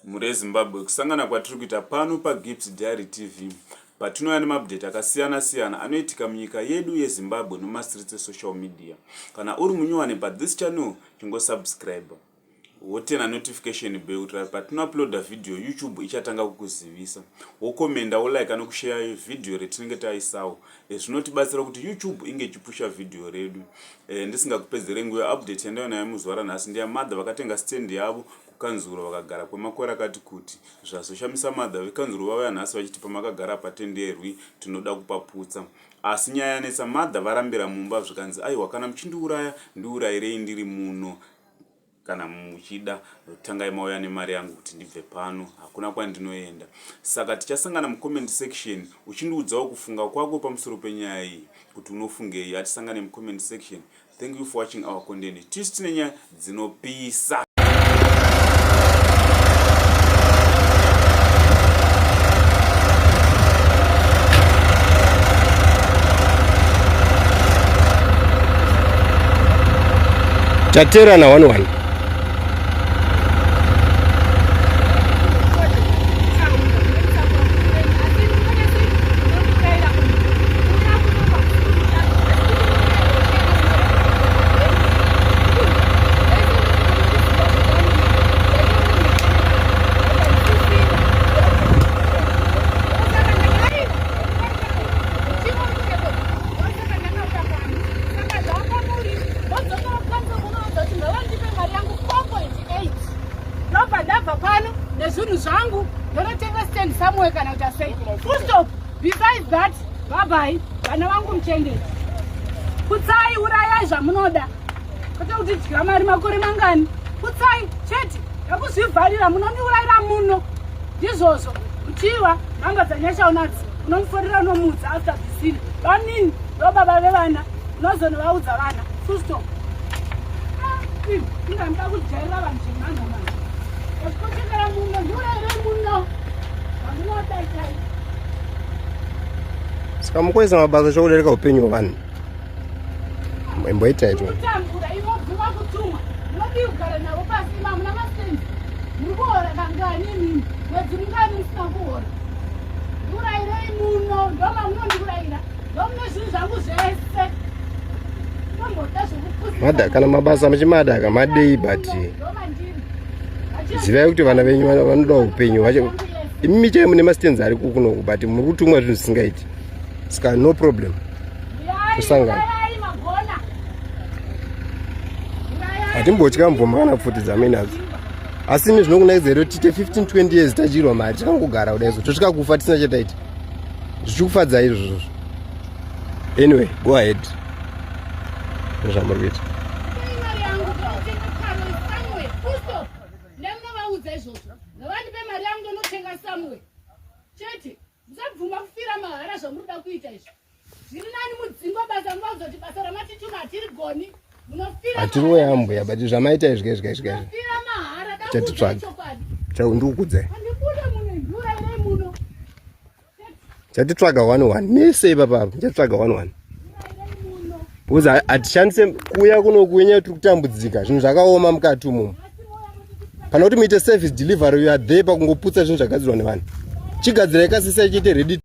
muri Zimbabwe kusangana kwatiri kuita pano paGibbs Diary TV patinouya nemaupdate akasiyana siyana anoitika munyika yedu yeZimbabwe nemastreets esocial media. Kana uri munyuwane pathis channel chingosubscribe wotena notification bell kuti patinouploada video YouTube ichatanga kukuzivisa, wokomenda wolike nokushare video retinenge taisawo. Zvinotibatsira kuti YouTube inge ichipusha video redu. Ndisingakupedzere nguva update yandayo nayo muzuva ranhasi ndeyamadha vakatenga stand yavo kukanzuro vakagara kwemakore akati kuti zvazoshamisa madha vekanzuro vauya nhasi vachiti makagara patenderwi tinoda kupaputsa. Asi nyaya yanetsa madha varambira mumba zvikanzi aiwa kana muchindiuraya ndiurayirei ndiri muno, kana muchida tangai mauya nemari yangu kuti ndibve pano, hakuna kwandinoenda. Saka tichasangana mucomment section uchindiudzawo kufunga kwako pamusoro penyaya iyi kuti unofungei. Hatisangane mucomment section. Thank you for watching our content. Tisi tine nyaya dzinopisa. Chatera na 1-1. Besides that, bye-bye, vana vangu mchengeti. Kutsai uraya zvamunoda. Kati kuti dya mari makore mangani. Kutsai cheti yakuzvivharira munoniurayira muno. Ndizvozvo uchiwa nhanga dzanyasha unadzi unomuforera unomudza after visini. Vanini ndobaba vevana unozonovaudza vana. Full stop. Ndingamda kujairira vanhu zvemhanhamana. Ekuchekera muno ndiurayire muno. Vamunoda chai. Saka mukweza mabasa chokudereka upenyu hwevanhu. Imboita ito. Kutambura inodziwa kutumwa. Munodi kugara navo pasi mamuna masenzi. Muri kuhora kangani nini? Mwedzi mungani musina kuhora. Ndiurayirei muno, ndoma munondiurayira. Ndomune zvinhu zvangu zvese. Ndombota zvokupusa. Madha kana mabasa muchimadaka madei but zivai kuti vana venyu vanoda upenyu. Imi chai mune mastenzi ari kukunoku but muri kutumwa zvinhu zvisingaiti. Saka no problem. Kusangana. Hatimbotya mvuma kana kupfutidza minadzo. Asi imi zvinokunakidza tite 15-20 years tachirwa mari takangogara kudai izvo tosvika kufa tisina chataita. Zvichikufadza izvozvo. Anyway, go ahead. Zvamuri kuita. Musabvuma kufira mahara zvamunoda kuita izvi. Zviri nani mudzingwa basa munozoti basa ramatituma hatiri goni. Munofira. Hatiri weyambuya but zvamaita izvi. Munofira mahara chatitsvaga. Ndikukudzai. Handikuda muno ndiurayirei muno. Chatitsvaga 1-1. Mise ipapa chatitsvaga 1-1. Uza hatishandise kuuya kunokuenya tiri kutambudzika. Zvinhu zvakaoma mukati umu. Kana kuti muite service delivery you are there pakungoputsa zvinhu zvagadzirwa nevanhu. Chigadzira yakasisa ichite ready